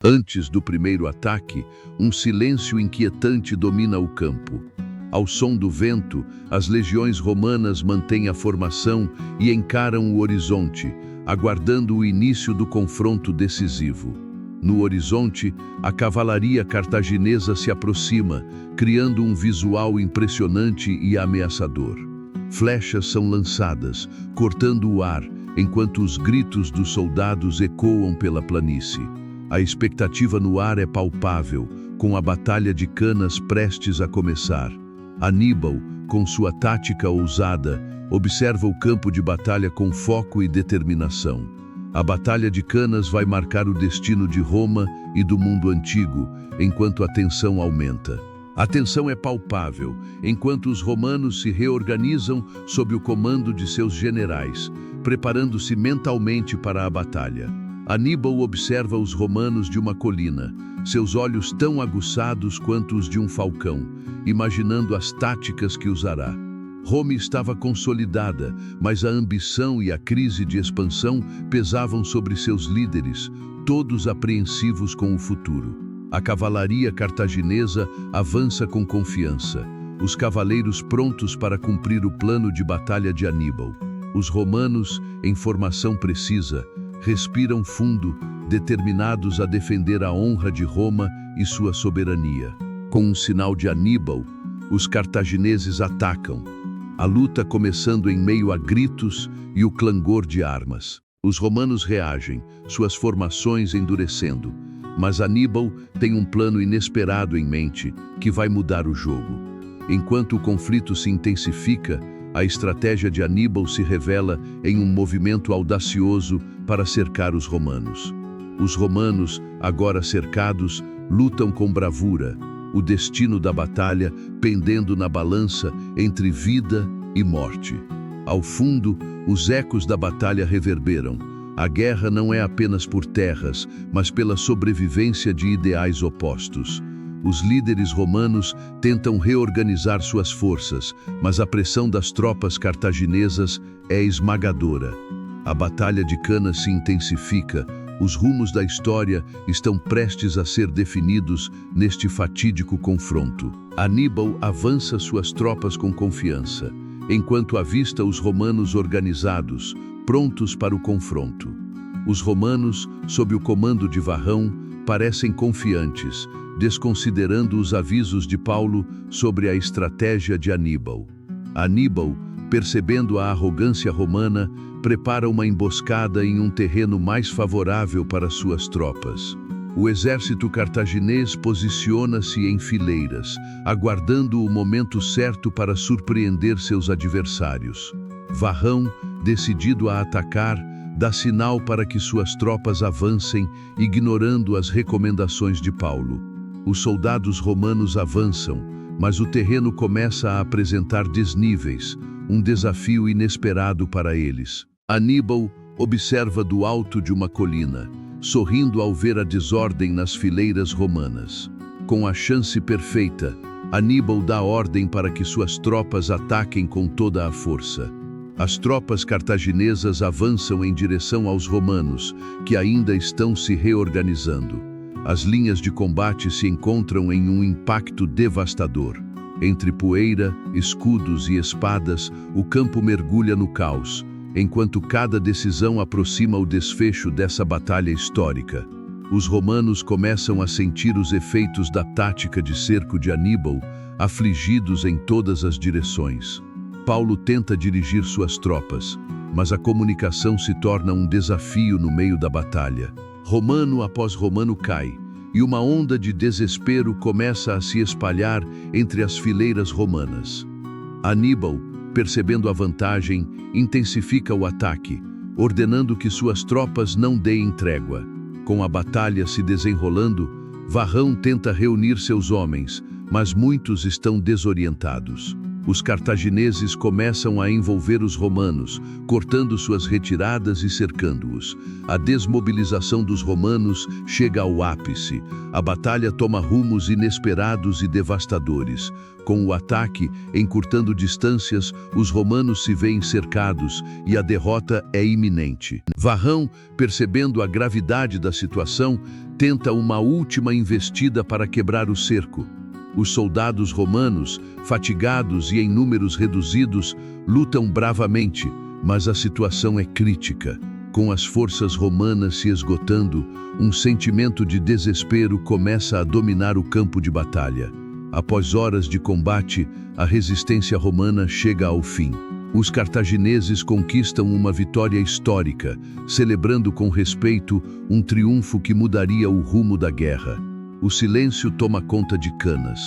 Antes do primeiro ataque, um silêncio inquietante domina o campo. Ao som do vento, as legiões romanas mantêm a formação e encaram o horizonte, aguardando o início do confronto decisivo. No horizonte, a cavalaria cartaginesa se aproxima, criando um visual impressionante e ameaçador. Flechas são lançadas, cortando o ar, enquanto os gritos dos soldados ecoam pela planície. A expectativa no ar é palpável, com a Batalha de Canas prestes a começar. Aníbal, com sua tática ousada, observa o campo de batalha com foco e determinação. A Batalha de Canas vai marcar o destino de Roma e do mundo antigo, enquanto a tensão aumenta. A tensão é palpável, enquanto os romanos se reorganizam sob o comando de seus generais, preparando-se mentalmente para a batalha. Aníbal observa os romanos de uma colina, seus olhos tão aguçados quanto os de um falcão, imaginando as táticas que usará. Roma estava consolidada, mas a ambição e a crise de expansão pesavam sobre seus líderes, todos apreensivos com o futuro. A cavalaria cartaginesa avança com confiança, os cavaleiros prontos para cumprir o plano de batalha de Aníbal. Os romanos, em formação precisa, respiram fundo, determinados a defender a honra de Roma e sua soberania. Com um sinal de Aníbal, os cartagineses atacam, a luta começando em meio a gritos e o clangor de armas. Os romanos reagem, suas formações endurecendo, mas Aníbal tem um plano inesperado em mente que vai mudar o jogo. Enquanto o conflito se intensifica, a estratégia de Aníbal se revela em um movimento audacioso para cercar os romanos. Os romanos, agora cercados, lutam com bravura, o destino da batalha pendendo na balança entre vida e morte. Ao fundo, os ecos da batalha reverberam. A guerra não é apenas por terras, mas pela sobrevivência de ideais opostos. Os líderes romanos tentam reorganizar suas forças, mas a pressão das tropas cartaginesas é esmagadora. A Batalha de Canas se intensifica, os rumos da história estão prestes a ser definidos neste fatídico confronto. Aníbal avança suas tropas com confiança, enquanto avista os romanos organizados, prontos para o confronto. Os romanos, sob o comando de Varrão, parecem confiantes, desconsiderando os avisos de Paulo sobre a estratégia de Aníbal. Aníbal, percebendo a arrogância romana, prepara uma emboscada em um terreno mais favorável para suas tropas. O exército cartaginês posiciona-se em fileiras, aguardando o momento certo para surpreender seus adversários. Varrão, decidido a atacar, dá sinal para que suas tropas avancem, ignorando as recomendações de Paulo. Os soldados romanos avançam, mas o terreno começa a apresentar desníveis, um desafio inesperado para eles. Aníbal observa do alto de uma colina, sorrindo ao ver a desordem nas fileiras romanas. Com a chance perfeita, Aníbal dá ordem para que suas tropas ataquem com toda a força. As tropas cartaginesas avançam em direção aos romanos, que ainda estão se reorganizando. As linhas de combate se encontram em um impacto devastador. Entre poeira, escudos e espadas, o campo mergulha no caos, enquanto cada decisão aproxima o desfecho dessa batalha histórica. Os romanos começam a sentir os efeitos da tática de cerco de Aníbal, afligidos em todas as direções. Paulo tenta dirigir suas tropas, mas a comunicação se torna um desafio no meio da batalha. Romano após romano cai, e uma onda de desespero começa a se espalhar entre as fileiras romanas. Aníbal, percebendo a vantagem, intensifica o ataque, ordenando que suas tropas não deem trégua. Com a batalha se desenrolando, Varrão tenta reunir seus homens, mas muitos estão desorientados. Os cartagineses começam a envolver os romanos, cortando suas retiradas e cercando-os. A desmobilização dos romanos chega ao ápice. A batalha toma rumos inesperados e devastadores. Com o ataque, encurtando distâncias, os romanos se veem cercados e a derrota é iminente. Varrão, percebendo a gravidade da situação, tenta uma última investida para quebrar o cerco. Os soldados romanos, fatigados e em números reduzidos, lutam bravamente, mas a situação é crítica. Com as forças romanas se esgotando, um sentimento de desespero começa a dominar o campo de batalha. Após horas de combate, a resistência romana chega ao fim. Os cartagineses conquistam uma vitória histórica, celebrando com respeito um triunfo que mudaria o rumo da guerra. O silêncio toma conta de Canas.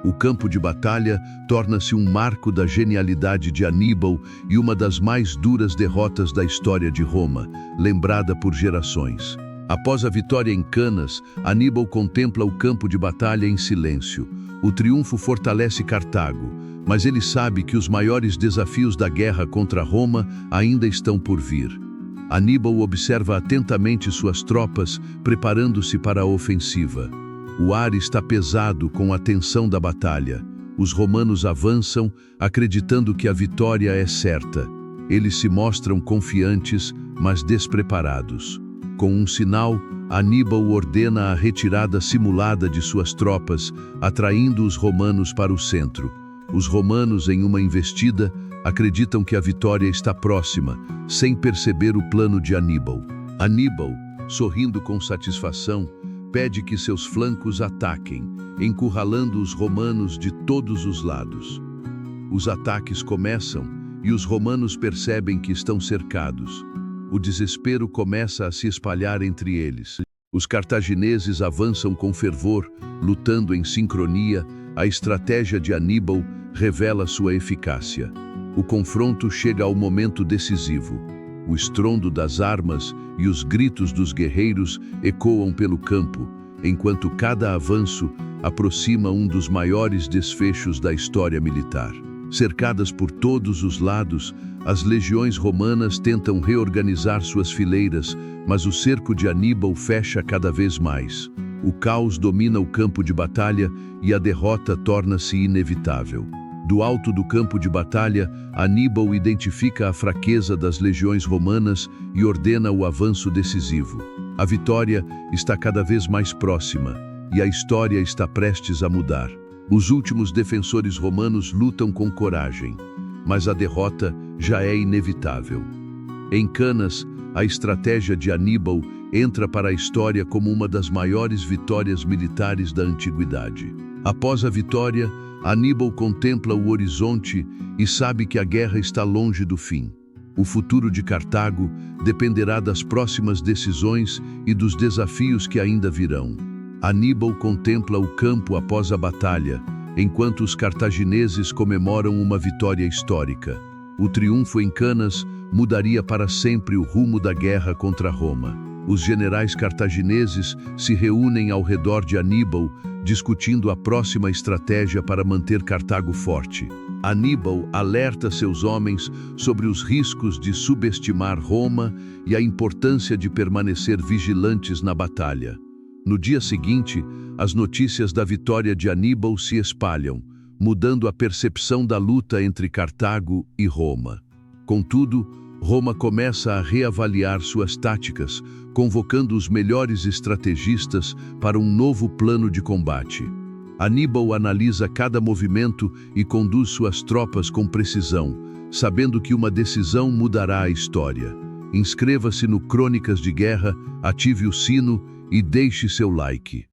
O campo de batalha torna-se um marco da genialidade de Aníbal e uma das mais duras derrotas da história de Roma, lembrada por gerações. Após a vitória em Canas, Aníbal contempla o campo de batalha em silêncio. O triunfo fortalece Cartago, mas ele sabe que os maiores desafios da guerra contra Roma ainda estão por vir. Aníbal observa atentamente suas tropas, preparando-se para a ofensiva. O ar está pesado com a tensão da batalha. Os romanos avançam, acreditando que a vitória é certa. Eles se mostram confiantes, mas despreparados. Com um sinal, Aníbal ordena a retirada simulada de suas tropas, atraindo os romanos para o centro. Os romanos, em uma investida, acreditam que a vitória está próxima, sem perceber o plano de Aníbal. Aníbal, sorrindo com satisfação, pede que seus flancos ataquem, encurralando os romanos de todos os lados. Os ataques começam e os romanos percebem que estão cercados. O desespero começa a se espalhar entre eles. Os cartagineses avançam com fervor, lutando em sincronia. A estratégia de Aníbal revela sua eficácia. O confronto chega ao momento decisivo. O estrondo das armas e os gritos dos guerreiros ecoam pelo campo, enquanto cada avanço aproxima um dos maiores desfechos da história militar. Cercadas por todos os lados, as legiões romanas tentam reorganizar suas fileiras, mas o cerco de Aníbal fecha cada vez mais. O caos domina o campo de batalha e a derrota torna-se inevitável. Do alto do campo de batalha, Aníbal identifica a fraqueza das legiões romanas e ordena o avanço decisivo. A vitória está cada vez mais próxima e a história está prestes a mudar. Os últimos defensores romanos lutam com coragem, mas a derrota já é inevitável. Em Canas, a estratégia de Aníbal entra para a história como uma das maiores vitórias militares da antiguidade. Após a vitória, Aníbal contempla o horizonte e sabe que a guerra está longe do fim. O futuro de Cartago dependerá das próximas decisões e dos desafios que ainda virão. Aníbal contempla o campo após a batalha, enquanto os cartagineses comemoram uma vitória histórica. O triunfo em Canas mudaria para sempre o rumo da guerra contra Roma. Os generais cartagineses se reúnem ao redor de Aníbal, discutindo a próxima estratégia para manter Cartago forte. Aníbal alerta seus homens sobre os riscos de subestimar Roma e a importância de permanecer vigilantes na batalha. No dia seguinte, as notícias da vitória de Aníbal se espalham, mudando a percepção da luta entre Cartago e Roma. Contudo, Roma começa a reavaliar suas táticas, convocando os melhores estrategistas para um novo plano de combate. Aníbal analisa cada movimento e conduz suas tropas com precisão, sabendo que uma decisão mudará a história. Inscreva-se no Crônicas de Guerra, ative o sino e deixe seu like.